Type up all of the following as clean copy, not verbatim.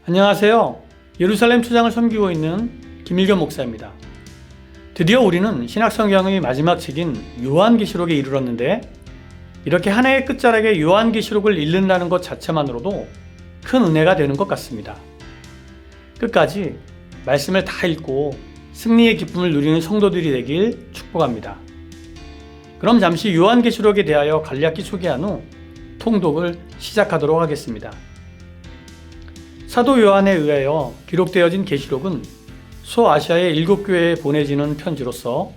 안녕하세요. 예루살렘 초장을 섬기고 있는 김일겸 목사입니다. 드디어 우리는 신약성경의 마지막 책인 요한계시록에 이르렀는데, 이렇게 한 해의 끝자락에 요한계시록을 읽는다는 것 자체만으로도 큰 은혜가 되는 것 같습니다. 끝까지 말씀을 다 읽고 승리의 기쁨을 누리는 성도들이 되길 축복합니다. 그럼 잠시 요한계시록에 대하여 간략히 소개한 후 통독을 시작하도록 하겠습니다. 사도 요한에 의하여 기록되어진 계시록은 소아시아의 7교회에 보내지는 편지로서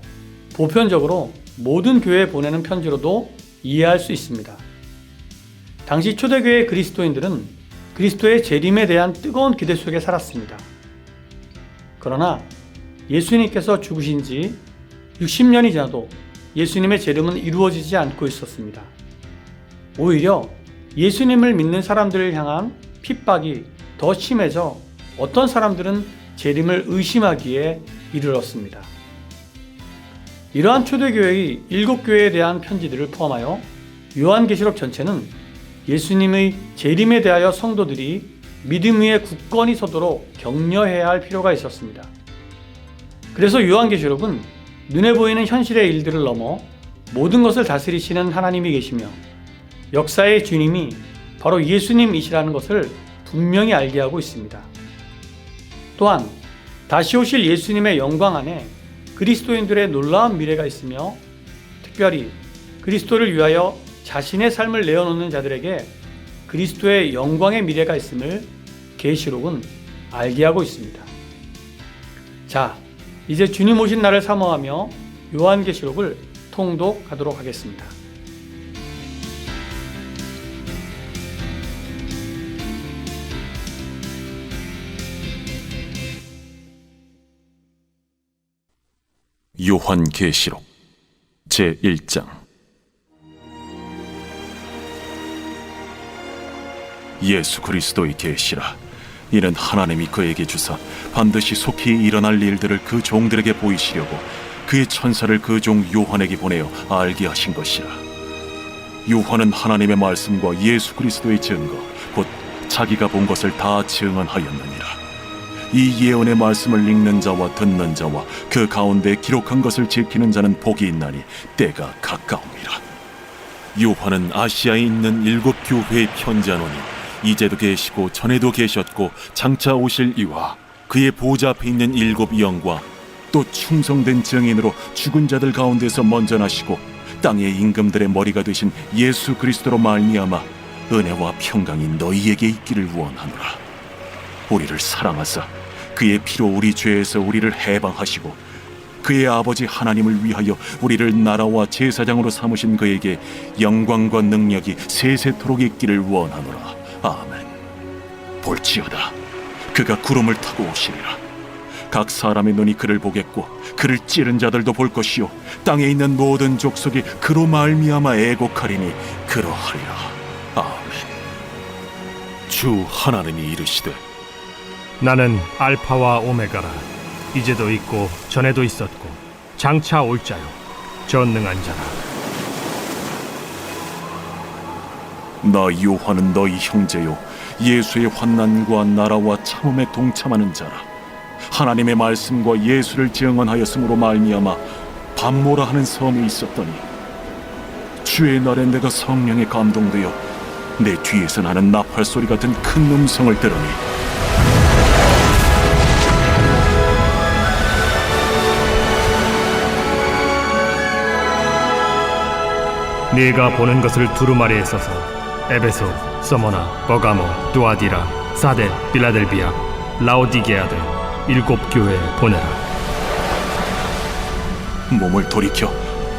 보편적으로 모든 교회에 보내는 편지로도 이해할 수 있습니다. 당시 초대교회 그리스도인들은 그리스도의 재림에 대한 뜨거운 기대 속에 살았습니다. 그러나 예수님께서 죽으신 지 60년이 지나도 예수님의 재림은 이루어지지 않고 있었습니다. 오히려 예수님을 믿는 사람들을 향한 핍박이 더 심해져 어떤 사람들은 재림을 의심하기에 이르렀습니다. 이러한 초대교회의 7교회에 대한 편지들을 포함하여 요한계시록 전체는 예수님의 재림에 대하여 성도들이 믿음 위에 굳건히 서도록 격려해야 할 필요가 있었습니다. 그래서 요한계시록은 눈에 보이는 현실의 일들을 넘어 모든 것을 다스리시는 하나님이 계시며 역사의 주님이 바로 예수님이시라는 것을 분명히 알게 하고 있습니다. 또한 다시 오실 예수님의 영광 안에 그리스도인들의 놀라운 미래가 있으며, 특별히 그리스도를 위하여 자신의 삶을 내어놓는 자들에게 그리스도의 영광의 미래가 있음을 계시록은 알게 하고 있습니다. 자, 이제 주님 오신 날을 사모하며 요한계시록을 통독하도록 하겠습니다. 요한계시록 제1장. 예수 그리스도의 계시라. 이는 하나님이 그에게 주사 반드시 속히 일어날 일들을 그 종들에게 보이시려고 그의 천사를 그 종 요한에게 보내어 알게 하신 것이라. 요한은 하나님의 말씀과 예수 그리스도의 증거, 곧 자기가 본 것을 다 증언하였느니라. 이 예언의 말씀을 읽는 자와 듣는 자와 그 가운데 기록한 것을 지키는 자는 복이 있나니 때가 가까움이라. 요한은 아시아에 있는 7교회에 편지하노니 이제도 계시고 전에도 계셨고 장차 오실 이와 그의 보좌 앞에 있는 7 영과 또 충성된 증인으로 죽은 자들 가운데서 먼저 나시고 땅의 임금들의 머리가 되신 예수 그리스도로 말미암아 은혜와 평강이 너희에게 있기를 원하노라. 우리를 사랑하사 그의 피로 우리 죄에서 우리를 해방하시고 그의 아버지 하나님을 위하여 우리를 나라와 제사장으로 삼으신 그에게 영광과 능력이 세세토록 있기를 원하노라. 아멘. 볼지어다, 그가 구름을 타고 오시리라. 각 사람의 눈이 그를 보겠고 그를 찌른 자들도 볼 것이요 땅에 있는 모든 족속이 그로 말미암아 애곡하리니 그러하리라. 아멘. 주 하나님이 이르시되 나는 알파와 오메가라. 이제도 있고 전에도 있었고 장차 올 자요 전능한 자라. 나 요한은 너희 형제요 예수의 환난과 나라와 참음에 동참하는 자라. 하나님의 말씀과 예수를 증언하였으므로 말미암아 밤모라 하는 섬에 있었더니 주의 날에 내가 성령에 감동되어 내 뒤에서 나는 나팔 소리 같은 큰 음성을 들으니 네가 보는 것을 두루마리에 써서 에베소, 서머나, 버가모, 두아디라, 사데, 빌라델비아, 라오디게아들 7교회에 보내라. 몸을 돌이켜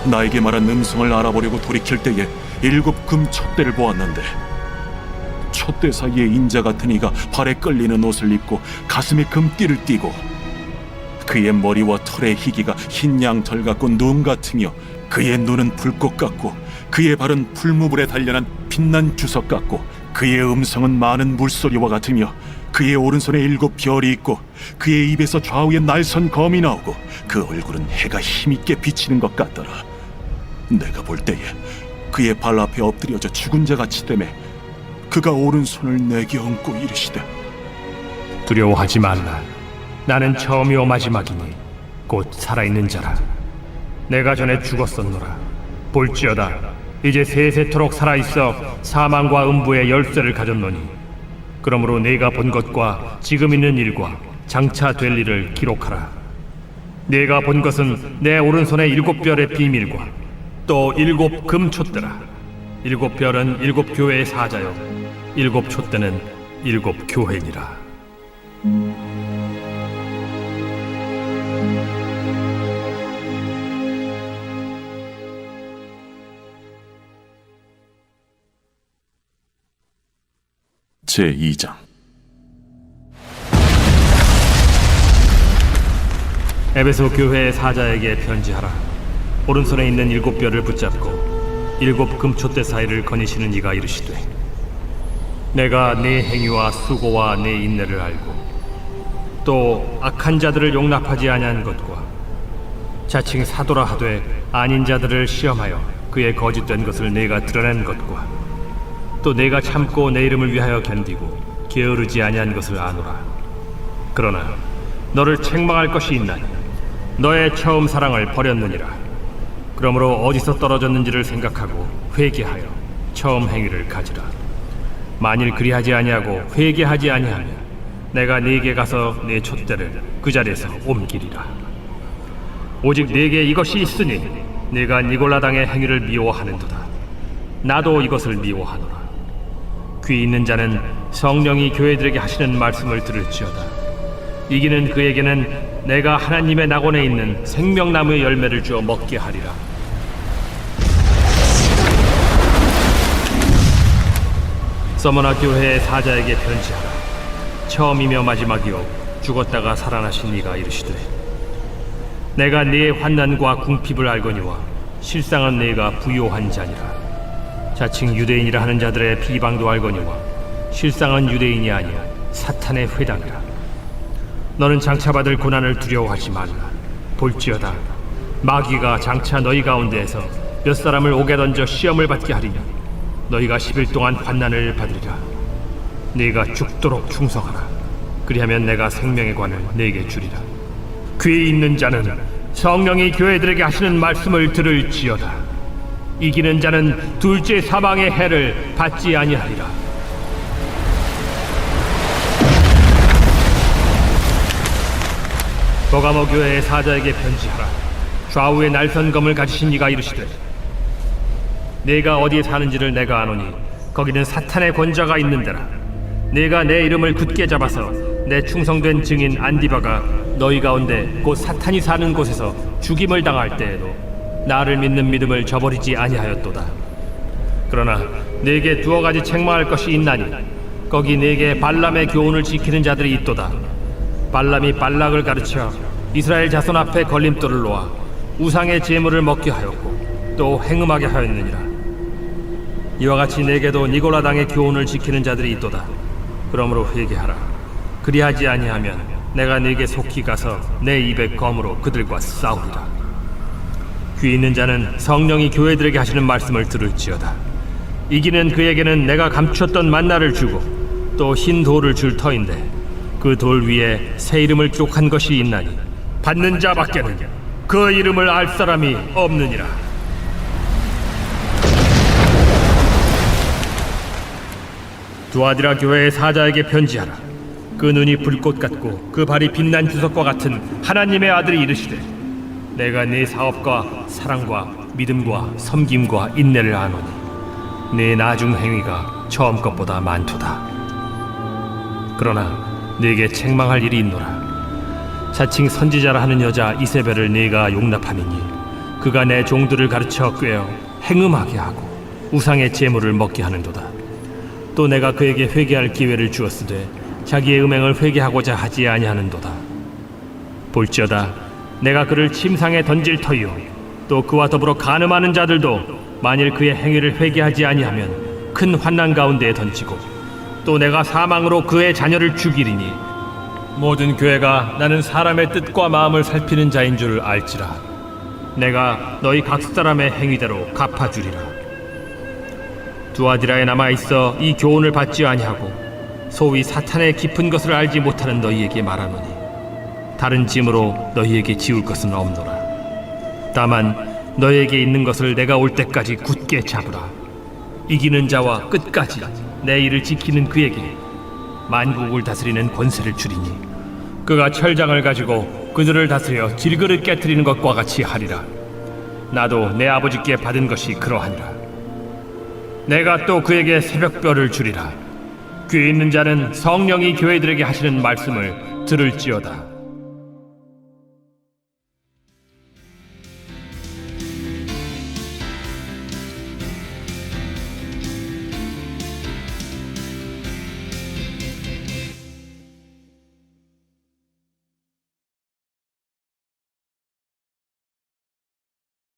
나에게 말한 음성을 알아보려고 돌이킬 때에 7 금 촛대를 보았는데, 촛대 사이에 인자 같은 이가 발에 끌리는 옷을 입고 가슴에 금띠를 띠고 그의 머리와 털의 희기가 흰 양털 같고 눈 같으며 그의 눈은 불꽃 같고 그의 발은 풀무불에 단련한 빛난 주석 같고 그의 음성은 많은 물소리와 같으며 그의 오른손에 7 별이 있고 그의 입에서 좌우에 날선 검이 나오고 그 얼굴은 해가 힘있게 비치는 것 같더라. 내가 볼 때에 그의 발 앞에 엎드려져 죽은 자 같이 되매 그가 오른손을 내게 얹고 이르시되 두려워하지 말라. 나는 처음이요 마지막이니 곧 살아있는 자라. 내가 전에 죽었었노라. 볼지어다 이제 세세토록 살아있어 사망과 음부의 열쇠를 가졌노니 그러므로 내가 본 것과 지금 있는 일과 장차 될 일을 기록하라. 내가 본 것은 내 오른손의 7별의 비밀과 또 7 금촛대라. 7별은 7 교회의 사자요 7 촛대는 7 교회니라. 제2장. 에베소 교회의 사자에게 편지하라. 오른손에 있는 7별을 붙잡고 7 금촛대 사이를 거니시는 이가 이르시되, 내가 네 행위와 수고와 네 인내를 알고 또 악한 자들을 용납하지 아니한 것과 자칭 사도라 하되 아닌 자들을 시험하여 그의 거짓된 것을 내가 드러낸 것과 또 내가 참고 내 이름을 위하여 견디고 게으르지 아니한 것을 아노라. 그러나 너를 책망할 것이 있나니 너의 처음 사랑을 버렸느니라. 그러므로 어디서 떨어졌는지를 생각하고 회개하여 처음 행위를 가지라. 만일 그리하지 아니하고 회개하지 아니하면 내가 네게 가서 네 촛대를 그 자리에서 옮기리라. 오직 네게 이것이 있으니 네가 니골라 당의 행위를 미워하는도다. 나도 이것을 미워하노라. 귀 있는 자는 성령이 교회들에게 하시는 말씀을 들을지어다. 이기는 그에게는 내가 하나님의 낙원에 있는 생명나무의 열매를 주어 먹게 하리라. 서머나 교회의 사자에게 편지하라. 처음이며 마지막이요 죽었다가 살아나신 이가 이르시되, 내가 네의 환난과 궁핍을 알거니와 실상은 네가 부요한 자니라. 자칭 유대인이라 하는 자들의 비방도 알거니와 실상은 유대인이 아니야 사탄의 회당이라. 너는 장차 받을 고난을 두려워하지 말라. 볼지어다 마귀가 장차 너희 가운데에서 몇 사람을 옥에 던져 시험을 받게 하리니 너희가 10일 동안 환난을 받으리라. 네가 죽도록 충성하라. 그리하면 내가 생명의 관을 네게 주리라. 귀 있는 자는 성령이 교회들에게 하시는 말씀을 들을지어다. 이기는 자는 둘째 사망의 해를 받지 아니하리라. 버가모 교회의 사자에게 편지하라. 좌우에 날선 검을 가지신 이가 이르시되, 내가 어디에 사는지를 내가 아노니 거기는 사탄의 권자가 있는 데라. 내가 내 이름을 굳게 잡아서 내 충성된 증인 안디바가 너희 가운데 곧 사탄이 사는 곳에서 죽임을 당할 때에도 나를 믿는 믿음을 저버리지 아니하였도다. 그러나 네게 두어 가지 책망할 것이 있나니 거기 네게 발람의 교훈을 지키는 자들이 있도다. 발람이 발락을 가르쳐 이스라엘 자손 앞에 걸림돌을 놓아 우상의 제물을 먹게 하였고 또 행음하게 하였느니라. 이와 같이 네게도 니골라 당의 교훈을 지키는 자들이 있도다. 그러므로 회개하라. 그리하지 아니하면 내가 네게 속히 가서 내 입의 검으로 그들과 싸우리라. 귀 있는 자는 성령이 교회들에게 하시는 말씀을 들을지어다. 이기는 그에게는 내가 감추었던 만나를 주고 또 흰 돌을 줄 터인데 그 돌 위에 새 이름을 기록한 것이 있나니 받는 자밖에는 그 이름을 알 사람이 없느니라. 두아디라 교회의 사자에게 편지하라. 그 눈이 불꽃 같고 그 발이 빛난 주석과 같은 하나님의 아들이 이르시되, 내가 네 사업과 사랑과 믿음과 섬김과 인내를 아노니 네 나중 행위가 처음 것보다 많도다. 그러나 네게 책망할 일이 있노라. 자칭 선지자라 하는 여자 이세벨을 네가 용납하느니 그가 내 종들을 가르쳐 꾀어 행음하게 하고 우상의 제물을 먹게 하는도다. 또 내가 그에게 회개할 기회를 주었으되 자기의 음행을 회개하고자 하지 아니하는도다. 볼지어다 내가 그를 침상에 던질 터이요 또 그와 더불어 간음하는 자들도 만일 그의 행위를 회개하지 아니하면 큰 환난 가운데에 던지고 또 내가 사망으로 그의 자녀를 죽이리니 모든 교회가 나는 사람의 뜻과 마음을 살피는 자인 줄 알지라. 내가 너희 각 사람의 행위대로 갚아주리라. 두아디라에 남아있어 이 교훈을 받지 아니하고 소위 사탄의 깊은 것을 알지 못하는 너희에게 말하노니 다른 짐으로 너희에게 지울 것은 없노라. 다만 너희에게 있는 것을 내가 올 때까지 굳게 잡으라. 이기는 자와 끝까지 내 일을 지키는 그에게 만국을 다스리는 권세를 주리니 그가 철장을 가지고 그들을 다스려 질그릇 깨트리는 것과 같이 하리라. 나도 내 아버지께 받은 것이 그러하니라. 내가 또 그에게 새벽별을 주리라. 귀 있는 자는 성령이 교회들에게 하시는 말씀을 들을지어다.